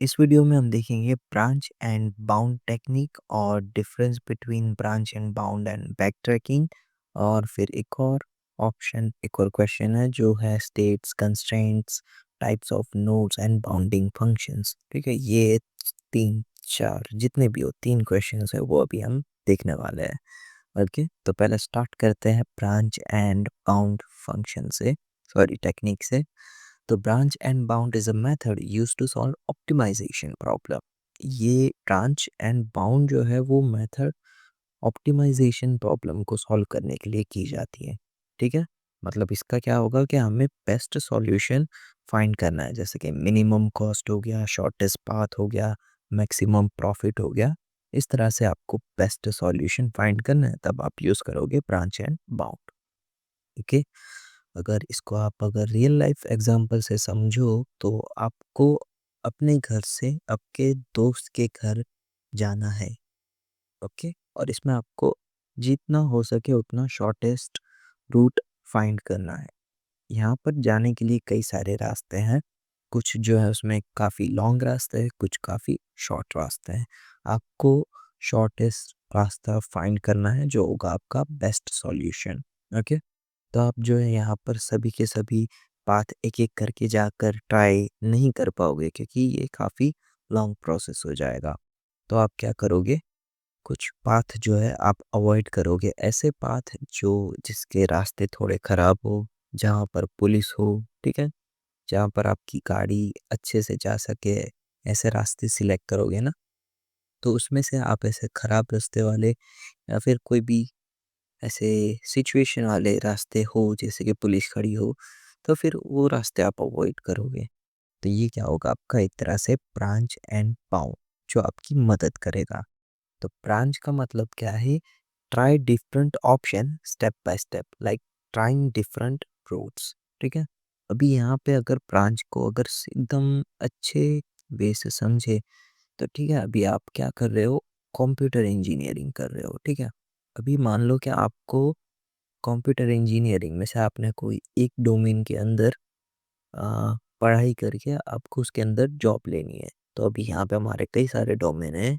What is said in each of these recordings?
इस वीडियो में हम देखेंगे ब्रांच एंड बाउंड टेक्निक और difference between branch and bound and back tracking. और फिर एक और क्वेश्चन है जो है states constraints types of nodes and bounding functions. ठीक है, ये तीन चार जितने भी हो तीन क्वेश्चंस है वो अभी हम देखने वाले हैं। ओके, तो पहले स्टार्ट करते हैं ब्रांच एंड बाउंड फंक्शन से, सॉरी टेक्निक से। तो branch and bound is a method use to solve optimization problem. ये ब्रांच एंड बाउंड जो है वो मेथड ऑप्टिमाइजेशन प्रॉब्लम को सॉल्व करने के लिए की जाती है। ठीक है, मतलब इसका क्या होगा कि हमें बेस्ट सॉल्यूशन फाइंड करना है, जैसे कि मिनिमम कॉस्ट हो गया, शॉर्टेस्ट पाथ हो गया, मैक्सिमम प्रॉफिट हो गया। इस तरह से आपको बेस्ट सॉल्यूशन फाइंड करना है, तब आप यूज़ करोगे ब्रांच एंड बाउंड। ओके, अगर रियल लाइफ एग्जांपल से समझो तो आपको अपने घर से आपके दोस्त के घर जाना है। ओके, और इसमें आपको जितना हो सके उतना शॉर्टेस्ट रूट फाइंड करना है। यहाँ पर जाने के लिए कई सारे रास्ते हैं, कुछ जो है उसमें काफ़ी लॉन्ग रास्ते हैं, कुछ काफ़ी शॉर्ट रास्ते हैं। आपको शॉर्टेस्ट रास्ता फाइंड करना है जो होगा आपका बेस्ट सॉल्यूशन। ओके, तो आप जो है यहाँ पर सभी के सभी पाथ एक-एक करके जाकर ट्राई नहीं कर पाओगे, क्योंकि ये काफ़ी लॉन्ग प्रोसेस हो जाएगा। तो आप क्या करोगे, कुछ पाथ जो है आप अवॉइड करोगे, ऐसे पाथ जो जिसके रास्ते थोड़े ख़राब हो, जहाँ पर पुलिस हो, ठीक है? जहाँ पर आपकी गाड़ी अच्छे से जा सके, ऐसे रास्ते सिलेक्ट करोगे ना, तो उसमें से आप ऐसे ख़राब रास्ते वाले या फिर कोई भी ऐसे सिचुएशन वाले रास्ते हो जैसे कि पुलिस खड़ी हो, तो फिर वो रास्ते आप अवॉइड करोगे। तो ये क्या होगा आपका एक तरह से ब्रांच एंड बाउंड जो आपकी मदद करेगा। तो ब्रांच का मतलब क्या है, try different option step by step, like trying different routes. ठीक है, अभी यहाँ पे अगर ब्रांच को अगर एकदम अच्छे वे से समझे, तो ठीक है, अभी आप क्या कर रहे हो, कंप्यूटर इंजीनियरिंग कर रहे हो। ठीक है, अभी मान लो कि आपको कंप्यूटर इंजीनियरिंग में से आपने कोई एक डोमेन के अंदर पढ़ाई करके आपको उसके अंदर जॉब लेनी है। तो अभी यहाँ पे हमारे कई सारे डोमेन हैं।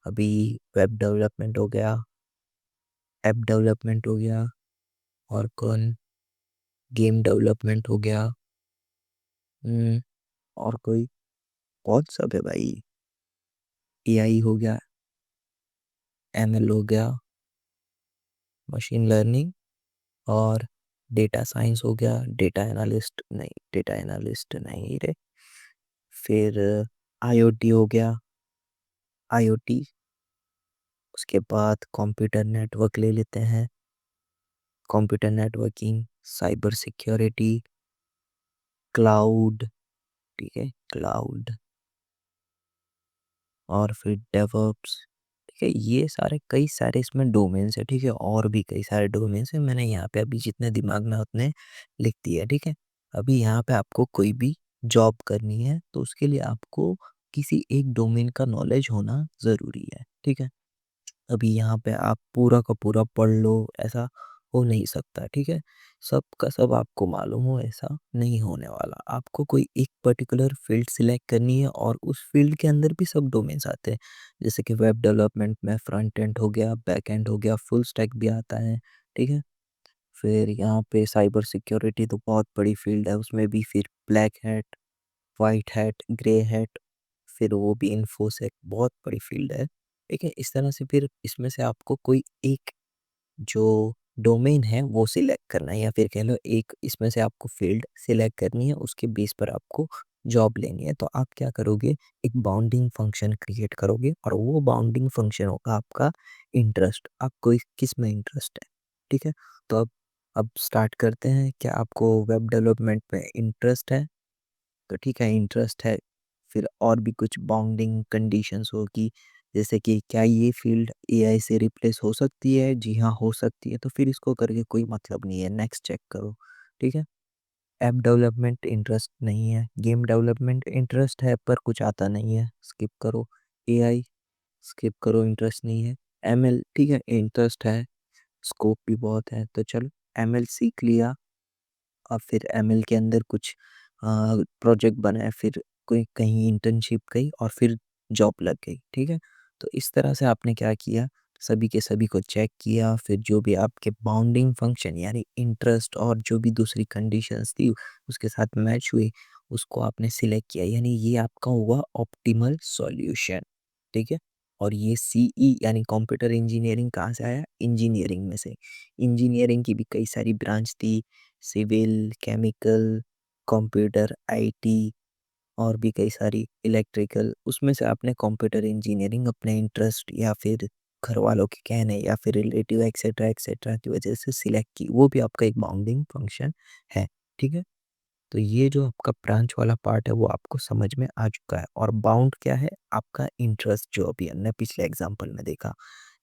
अभी वेब डेवलपमेंट हो गया, ऐप डेवलपमेंट हो गया, और कौन गेम डेवलपमेंट हो गया। हम्म, और कोई बहुत सब है भाई, एआई हो गया, एमएल हो गया, मशीन लर्निंग, और डेटा साइंस हो गया, डेटा एनालिस्ट नहीं रे, फिर आईओटी हो गया, आईओटी। उसके बाद कंप्यूटर नेटवर्क ले लेते हैं, computer networking, cyber security, cloud. ठीक है, क्लाउड, और फिर डेवऑप्स। ठीक है, ये सारे कई सारे इसमें डोमेन्स है। ठीक है, और भी कई सारे डोमेन्स है, मैंने यहाँ पे अभी जितने दिमाग में उतने लिख दिया। ठीक है, अभी यहाँ पे आपको कोई भी जॉब करनी है तो उसके लिए आपको किसी एक डोमेन का नॉलेज होना ज़रूरी है। ठीक है, अभी यहाँ पे आप पूरा का पूरा पढ़ लो, ऐसा हो नहीं सकता। ठीक है, सब का सब आपको मालूम हो, ऐसा नहीं होने वाला। आपको कोई एक पर्टिकुलर फील्ड सिलेक्ट करनी है, और उस फील्ड के अंदर भी सब डोमेन्स आते हैं, जैसे कि वेब डेवलपमेंट में फ्रंट एंड हो गया, बैक एंड हो गया, फुल स्टैक भी आता है। ठीक है, फिर यहाँ पे साइबर सिक्योरिटी तो बहुत बड़ी फील्ड है, उसमें भी फिर black hat, white hat, grey hat, फिर वो भी इन्फोसेक, बहुत बड़ी फील्ड है। ठीक है, इस तरह से फिर इसमें से आपको कोई एक जो डोमेन है वो सिलेक्ट करना है, या फिर कह लो एक इसमें से आपको फील्ड सिलेक्ट करनी है, उसके बेस पर आपको जॉब लेनी है। तो आप क्या करोगे, एक बाउंडिंग फंक्शन क्रिएट करोगे, और वो बाउंडिंग फंक्शन होगा आपका इंटरेस्ट, आपको किस में इंटरेस्ट है। ठीक है, तो अब स्टार्ट करते हैं। क्या आपको वेब डेवलपमेंट में इंटरेस्ट है? तो ठीक है, इंटरेस्ट है। फिर और भी कुछ बाउंडिंग कंडीशंस होगी, जैसे कि क्या ये फील्ड एआई से रिप्लेस हो सकती है? जी हाँ, हो सकती है, तो फिर इसको करके कोई मतलब नहीं है, नेक्स्ट चेक करो। ठीक है, ऐप डेवलपमेंट इंटरेस्ट नहीं है, गेम डेवलपमेंट इंटरेस्ट है पर कुछ आता नहीं है, स्किप करो। एआई स्किप करो, इंटरेस्ट नहीं है। एमएल ठीक है, इंटरेस्ट है, स्कोप भी बहुत है, तो चलो एमएल सीख लिया। और फिर एमएल के अंदर कुछ प्रोजेक्ट बनाए, फिर कोई कहीं इंटर्नशिप गई और फिर जॉब लग गई, ठीक है? तो इस तरह से आपने क्या किया, सभी के सभी को चेक किया, फिर जो भी आपके बाउंडिंग फंक्शन यानी इंटरेस्ट और जो भी दूसरी कंडीशंस थी उसके साथ मैच हुई, उसको आपने सिलेक्ट किया, यानी ये आपका हुआ ऑप्टिमल सॉल्यूशन, ठीक है? और ये सीई यानी कंप्यूटर इंजीनियरिंग कहाँ से आया? इंजीनियरिंग में से। इंजीनियरिंग की भी कई सारी ब्रांच थी, सिविल, केमिकल, कंप्यूटर, आईटी और भी कई सारी इलेक्ट्रिकल, उसमें से आपने कंप्यूटर इंजीनियरिंग अपने इंटरेस्ट या फिर घर वालों के कहने या फिर रिलेटिव एक्सेट्रा एक्सेट्रा की वजह से सिलेक्ट की, वो भी आपका एक बाउंडिंग फंक्शन है, ठीक है? तो ये जो आपका ब्रांच वाला पार्ट है वो आपको समझ में आ चुका है। और बाउंड क्या है? आपका इंटरेस्ट, जो अभी हमने पिछले एग्जांपल में देखा,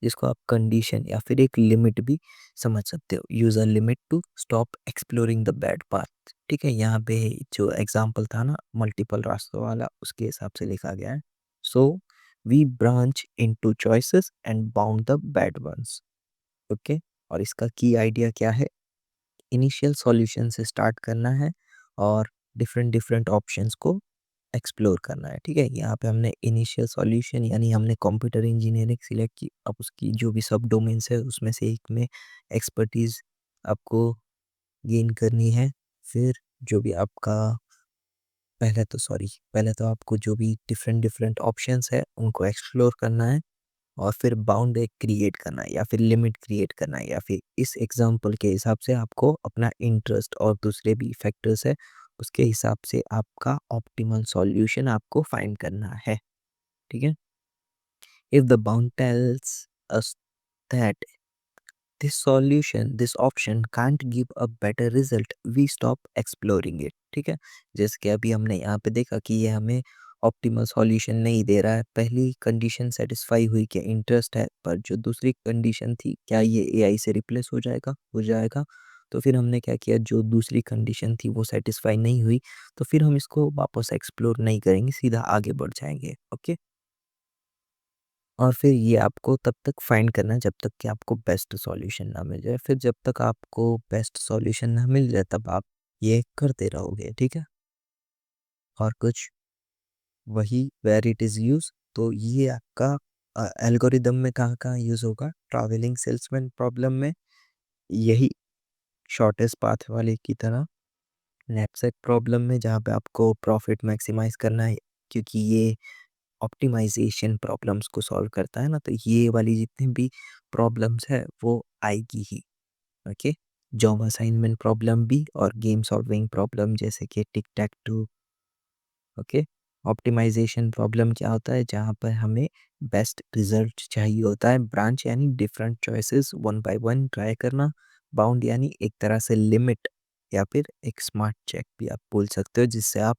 जिसको आप कंडीशन या फिर एक लिमिट भी समझ सकते हो। Use a limit to stop exploring the bad part, ठीक है? यहाँ पे जो एग्जांपल था ना मल्टीपल रास्तों वाला, उसके हिसाब से लिखा गया है। So we branch into choices and bound the bad ones, okay? और इसका की आइडिया क्या है? इनिशियल सॉल्यूशन से स्टार्ट करना है और डिफरेंट डिफरेंट ऑप्शंस को एक्सप्लोर करना है, ठीक है? यहाँ पे हमने इनिशियल सॉल्यूशन यानी हमने कंप्यूटर इंजीनियरिंग सिलेक्ट की, अब उसकी जो भी सब डोमेन्स है उसमें से एक में एक्सपर्टीज आपको गेन करनी है। फिर जो भी आपका पहले तो आपको जो भी डिफरेंट डिफरेंट ऑप्शंस है उनको एक्सप्लोर करना है और फिर बाउंड एक क्रिएट करना है या फिर लिमिट क्रिएट करना है, या फिर इस एग्जांपल के हिसाब से आपको अपना इंटरेस्ट और दूसरे भी फैक्टर्स है उसके हिसाब से आपका ऑप्टिमल सॉल्यूशन आपको फाइंड करना है, ठीक है? If the bound tells us that this option can't give a better result, we stop exploring it, ठीक है? जैसे कि अभी हमने यहाँ पे देखा कि ये हमें ऑप्टिमल सॉल्यूशन नहीं दे रहा है। पहली कंडीशन सेटिस्फाई हुई कि इंटरेस्ट है, पर जो दूसरी कंडीशन थी क्या ये एआई से रिप्लेस हो जाएगा? हो जाएगा। तो फिर हमने क्या किया, जो दूसरी कंडीशन थी वो सेटिस्फाई नहीं हुई, तो फिर हम इसको वापस एक्सप्लोर नहीं करेंगे, सीधा आगे बढ़ जाएंगे, ओके? और फिर ये आपको तब तक फाइंड करना है जब तक कि आपको बेस्ट सॉल्यूशन ना मिल जाए। फिर जब तक आपको बेस्ट सॉल्यूशन ना मिल जाए तब आप ये करते रहोगे, ठीक है? और कुछ वही वेयर इट इज़ यूज़, तो ये आपका एल्गोरिदम में कहाँ-कहाँ यूज़ होगा? ट्रैवलिंग सेल्समैन प्रॉब्लम में, यही शॉर्टेस्ट पाथ वाले की तरह, नैपसैक प्रॉब्लम में जहाँ पे आपको प्रॉफिट मैक्सिमाइज़ करना है, क्योंकि ये ऑप्टिमाइज़ेशन प्रॉब्लम्स को सॉल्व करता है ना, तो ये वाली जितनी भी प्रॉब्लम्स है वो आएगी ही, ओके? जॉब असाइनमेंट प्रॉब्लम भी और गेम सॉल्विंग प्रॉब्लम जैसे कि टिक टैक टू, ओके? ऑप्टिमाइज़ेशन प्रॉब्लम क्या होता है? जहाँ पर हमें बेस्ट रिज़ल्ट चाहिए होता है। ब्रांच यानी different choices one by one try करना। बाउंड यानी एक तरह से लिमिट या फिर एक स्मार्ट चेक भी आप बोल सकते हो, जिससे आप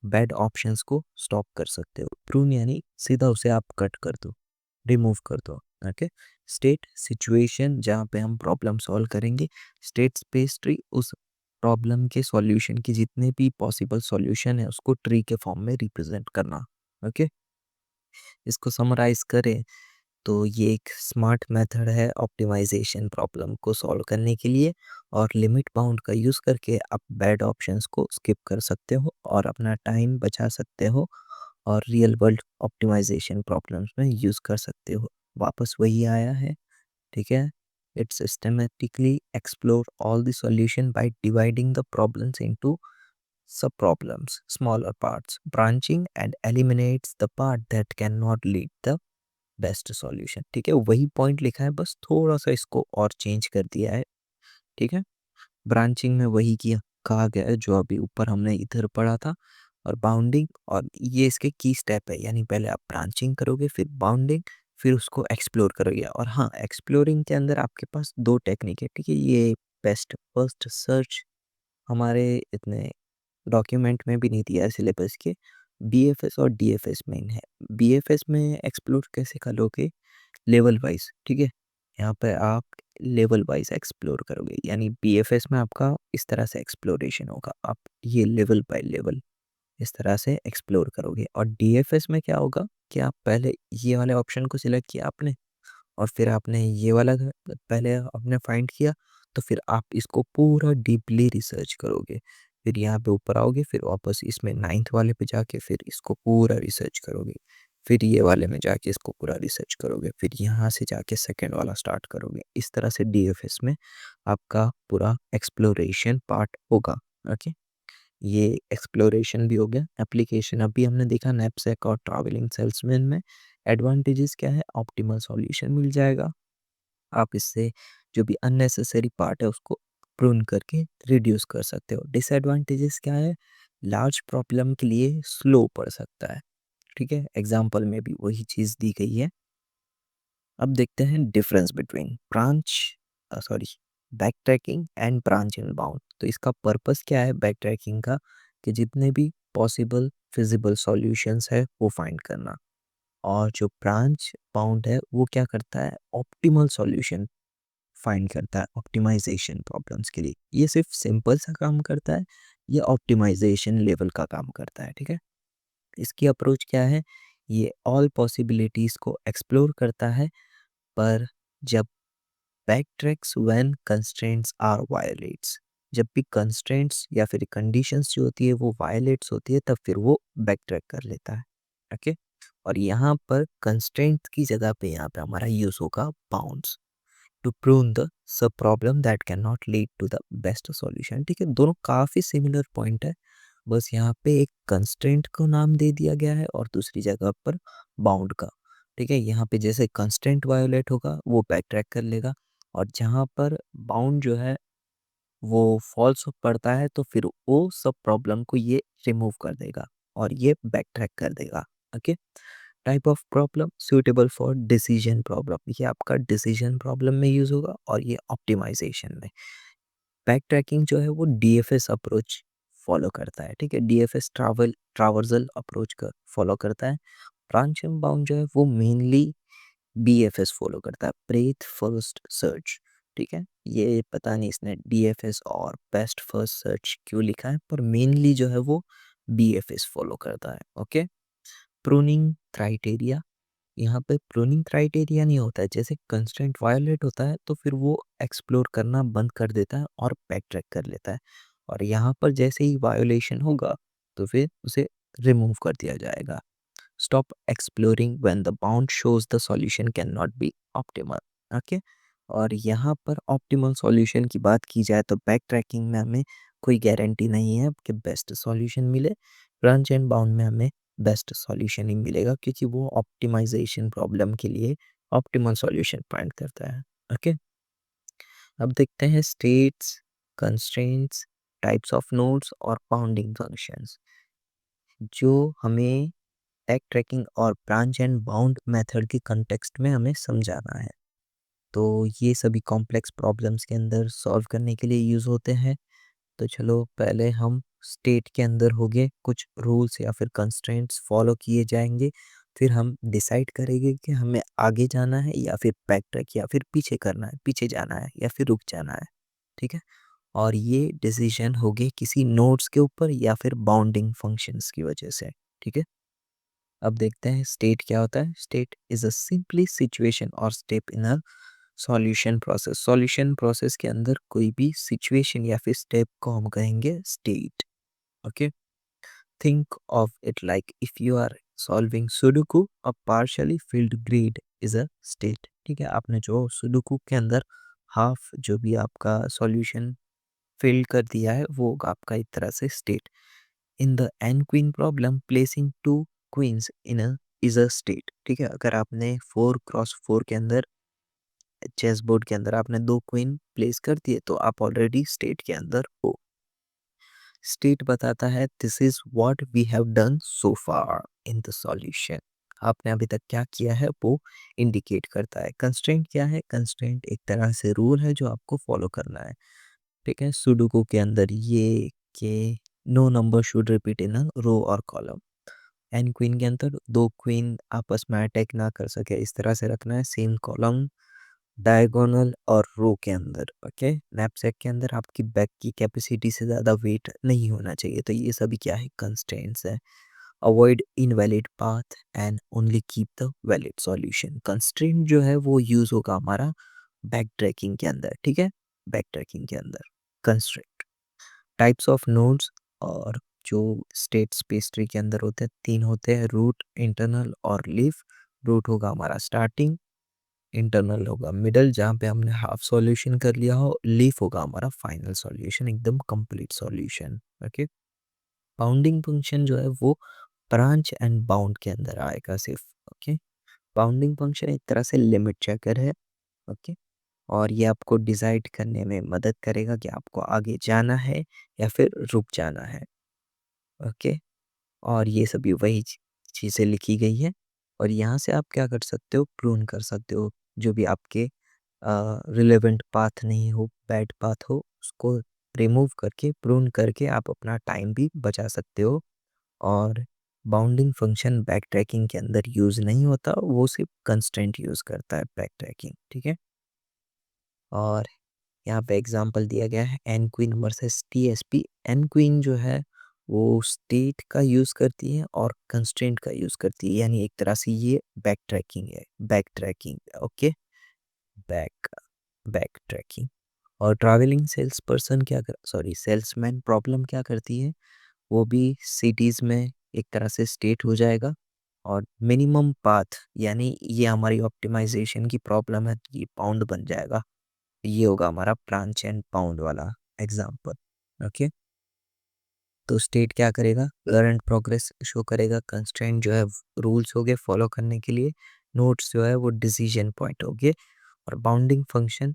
बैड ऑप्शंस को स्टॉप कर सकते हो। प्रून यानी सीधा उसे आप कट कर दो, रिमूव कर दो, ओके? स्टेट सिचुएशन जहाँ पे हम प्रॉब्लम सॉल्व करेंगे। स्टेट स्पेस ट्री उस प्रॉब्लम के सॉल्यूशन की जितने भी पॉसिबल सॉल्यूशन है उसको ट्री के फॉर्म में रिप्रेजेंट करना, ओके? इसको समराइज करें तो ये एक स्मार्ट मेथड है ऑप्टिमाइजेशन प्रॉब्लम को सॉल्व करने के लिए, और लिमिट बाउंड का यूज़ करके आप बैड ऑप्शंस को स्किप कर सकते हो और अपना टाइम बचा सकते हो और रियल वर्ल्ड ऑप्टिमाइजेशन प्रॉब्लम्स में यूज़ कर सकते हो। वापस वही आया है, ठीक है? It systematically explore all the solution by dividing the problems into subproblems, smaller parts, branching and eliminates the part that cannot lead the best solution, ठीक है? वही पॉइंट लिखा है, बस थोड़ा सा इसको और चेंज कर दिया है, ठीक है? ब्रांचिंग में वही किया कहा गया है जो अभी ऊपर हमने इधर पढ़ा था, और बाउंडिंग, और ये इसके की स्टेप है, यानी पहले आप ब्रांचिंग करोगे फिर बाउंडिंग फिर उसको एक्सप्लोर करोगे। और हाँ, एक्सप्लोरिंग के अंदर आपके पास दो टेक्निक है, ठीक है? ये बेस्ट फर्स्ट सर्च हमारे इतने डॉक्यूमेंट में भी नहीं दिया है सिलेबस के, बीएफएस और डीएफएस मेन है। बीएफएस में एक्सप्लोर कैसे करोगे? लेवल वाइज, ठीक है? यहाँ पे आप लेवल वाइज एक्सप्लोर करोगे, यानी बीएफएस में आपका इस तरह से एक्सप्लोरेशन होगा, आप ये लेवल बाय लेवल इस तरह से एक्सप्लोर करोगे। और डीएफएस में क्या होगा कि आप पहले ये वाले ऑप्शन को सिलेक्ट किया आपने, और फिर आपने ये वाला पहले आपने फाइंड किया, तो फिर आप इसको पूरा डीपली रिसर्च करोगे, फिर यहाँ पे ऊपर आओगे, फिर वापस इसमें 9th वाले पे जाके फिर इसको पूरा रिसर्च करोगे, फिर ये वाले में जाके इसको पूरा रिसर्च करोगे, फिर यहाँ से जाके सेकंड वाला स्टार्ट करोगे। इस तरह से डीएफएस में आपका पूरा एक्सप्लोरेशन पार्ट होगा। ओके, ये एक्सप्लोरेशन भी हो गया। एप्लीकेशन अभी हमने देखा नैपसैक और ट्रैवलिंग सेल्समैन में एडवांटेजेस क्या है, ऑप्टिमल सॉल्यूशन मिल जाएगा। आप इससे जो भी अननेसेसरी पार्ट है उसको प्रून करके रिड्यूस कर सकते हो। डिसएडवांटेजेस क्या है, लार्ज प्रॉब्लम के लिए स्लो पड़ सकता है। ठीक है, एग्जाम्पल में भी वही चीज़ दी गई है। अब देखते हैं difference between branch sorry back tracking and branch and bound. तो इसका पर्पस क्या है बैक ट्रैकिंग का, कि जितने भी पॉसिबल फिजिबल सॉल्यूशंस है वो फाइंड करना, और जो ब्रांच बाउंड है वो क्या करता है, ऑप्टिमल सॉल्यूशन फाइंड करता है ऑप्टिमाइजेशन प्रॉब्लम्स के लिए। ये सिर्फ सिंपल सा काम करता है, ये ऑप्टिमाइजेशन लेवल का काम करता है। ठीक है, इसकी अप्रोच क्या है, ये ऑल पॉसिबिलिटीज़ को एक्सप्लोर करता है, पर जब backtracks when constraints are violates, जब भी कंस्ट्रेंट्स या फिर कंडीशंस जो होती है वो वायलेट्स होती है तब फिर वो बैक ट्रैक कर लेता है। ओके, और यहाँ पर कंस्ट्रेंट की जगह पे यहाँ पे हमारा यूज़ होगा bounds to prune the sub problem that can not lead to the best solution. ठीक है, दोनों काफ़ी सिमिलर पॉइंट है, बस यहाँ पे एक कंस्ट्रेंट को नाम दे दिया गया है और दूसरी जगह पर बाउंड का। ठीक है, यहाँ पे जैसे कंस्ट्रेंट वायोलेट होगा वो बैक ट्रैक कर लेगा, और जहाँ पर बाउंड जो है वो फॉल्स पड़ता है तो फिर वो सब प्रॉब्लम को ये रिमूव कर देगा और ये बैक ट्रैक कर देगा। Okay, type of problem suitable for decision problem, ये आपका डिसीजन प्रॉब्लम में यूज होगा और ये ऑप्टिमाइजेशन में। बैक ट्रैकिंग जो है वो डीएफएस अप्रोच फॉलो करता है। ठीक है, डीएफएस ट्रावर्सल अप्रोच का फॉलो करता है। ब्रांच एंड बाउंड जो है वो मेनली बीएफएस फॉलो करता है, ब्रेथ फर्स्ट सर्च। ठीक है, ये पता नहीं इसने डीएफएस और बेस्ट फर्स्ट सर्च क्यों लिखा है, पर मेनली जो है वो बीएफएस फॉलो करता है। ओके, प्रूनिंग क्राइटेरिया, यहाँ पे प्रूनिंग क्राइटेरिया नहीं होता है, जैसे कंस्ट्रेंट वायोलेट होता है तो फिर वो एक्सप्लोर करना बंद कर देता है और बैक ट्रैक कर लेता है, और यहाँ पर जैसे ही वायोलेशन होगा तो फिर उसे रिमूव कर दिया जाएगा। Stop exploring when the bound shows the solution can not be optimal. Okay, और यहाँ पर ऑप्टिमल सॉल्यूशन की बात की जाए तो बैक ट्रैकिंग में हमें कोई गारंटी नहीं है कि बेस्ट सॉल्यूशन मिले, ब्रांच एंड बाउंड में हमें बेस्ट सॉल्यूशन ही मिलेगा क्योंकि वो ऑप्टिमाइजेशन प्रॉब्लम के लिए ऑप्टिमल सॉल्यूशन फाइंड करता है। ओके, अब देखते हैं states, constraints, types of nodes और बाउंडिंग फंक्शंस, जो हमें बैक ट्रैकिंग और ब्रांच एंड बाउंड मेथड के कंटेक्स्ट में हमें समझाना है। तो ये सभी कॉम्प्लेक्स प्रॉब्लम्स के अंदर सॉल्व करने के लिए यूज़ होते हैं। तो चलो पहले हम स्टेट के अंदर हो गए कुछ रूल्स या फिर कंस्ट्रेंट्स फॉलो किए जाएंगे, फिर हम डिसाइड करेंगे कि हमें आगे जाना है या फिर बैक ट्रैक या फिर पीछे करना है, पीछे जाना है या फिर रुक जाना है। ठीक है, और ये डिसीजन होगे किसी नोड्स के ऊपर या फिर बाउंडिंग फंक्शंस की वजह से। ठीक है, अब देखते हैं स्टेट क्या होता है। State is a simply situation और step in a solution process. Solution process के अंदर कोई भी सिचुएशन या फिर स्टेप को हम कहेंगे state. Okay, think of it like if you are solving sudoku, a partially filled grid is a state. ठीक है, आपने जो सुडोकू के अंदर हाफ जो भी आपका सॉल्यूशन फिल कर दिया है वो आपका एक तरह से state. In the N queen problem placing two queens in a is a state. ठीक है, अगर आपने 4x4 के अंदर चेस बोर्ड के अंदर आपने दो क्वीन प्लेस कर दिए तो आप ऑलरेडी स्टेट के अंदर हो। स्टेट बताता है this is what we have done so far in the solution, आपने अभी तक क्या किया है वो इंडिकेट करता है। कंस्ट्रेंट क्या है, कंस्ट्रेंट एक तरह से रूल है जो आपको फॉलो करना है। ठीक है, सुडोकू के अंदर ये कि no number should repeat in a row और कॉलम। एन क्वीन के अंदर दो क्वीन आपस में अटैक ना कर सके इस तरह से रखना है, सेम कॉलम डायगोनल और रो के अंदर। ओके, नैपसैक के अंदर आपकी बैग की कैपेसिटी से ज़्यादा वेट नहीं होना चाहिए, तो ये सभी क्या है, कंस्ट्रेंट्स है। Avoid invalid path and only keep the valid solution. Constraint जो है वो यूज़ होगा हमारा बैक ट्रैकिंग के अंदर। ठीक है, बैक ट्रैकिंग के अंदर कंस्ट्रेंट। टाइप्स ऑफ नोड्स और जो स्टेट स्पेस ट्री के अंदर होते हैं 3 होते हैं, रूट, इंटरनल और लीफ। रूट होगा हमारा स्टार्टिंग, इंटरनल होगा मिडल जहाँ पे हमने हाफ सॉल्यूशन कर लिया हो, लीफ होगा हमारा फाइनल सॉल्यूशन, एकदम complete solution. Okay, bounding function जो है वो ब्रांच एंड बाउंड के अंदर आएगा सिर्फ। ओके, बाउंडिंग फंक्शन एक तरह से लिमिट चेकर है। ओके, और ये आपको डिसाइड करने में मदद करेगा कि आपको आगे जाना है या फिर रुक जाना है। ओके, और ये सभी वही चीज़ें लिखी गई है और यहाँ से आप क्या कर सकते हो, प्रून कर सकते हो जो भी आपके रिलेवेंट पाथ नहीं हो, बैड पाथ हो, उसको रिमूव करके, प्रून करके आप अपना टाइम भी बचा सकते हो। और बाउंडिंग फंक्शन बैक ट्रैकिंग के अंदर यूज़ नहीं होता, वो सिर्फ कंस्ट्रेंट यूज़ करता है बैक ट्रैकिंग। ठीक है, और यहाँ पे एग्जांपल दिया गया है N queen versus TSP. N queen जो है वो स्टेट का यूज़ करती है और कंस्ट्रेंट का यूज़ करती है, यानी एक तरह से ये बैक ट्रैकिंग है, back tracking. Okay, back back tracking. और ट्रैवलिंग सेल्स पर्सन क्या कर सॉरी सेल्समैन प्रॉब्लम क्या करती है, वो भी सिटीज़ में एक तरह से स्टेट हो जाएगा और मिनिमम पाथ, यानी ये हमारी ऑप्टिमाइजेशन की प्रॉब्लम है, ये पाउंड बन जाएगा। ये होगा हमारा ब्रांच एंड बाउंड वाला एग्जांपल। ओके, तो स्टेट क्या करेगा, करंट प्रोग्रेस शो करेगा, कंस्ट्रेंट जो है रूल्स हो गए फॉलो करने के लिए, नोट्स जो है वो डिसीजन पॉइंट हो गए, और बाउंडिंग फंक्शन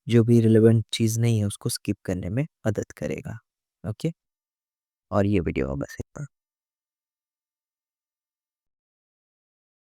जो भी रिलेवेंट चीज़ नहीं है उसको स्किप करने में मदद करेगा। ओके, और ये वीडियो बस इतना।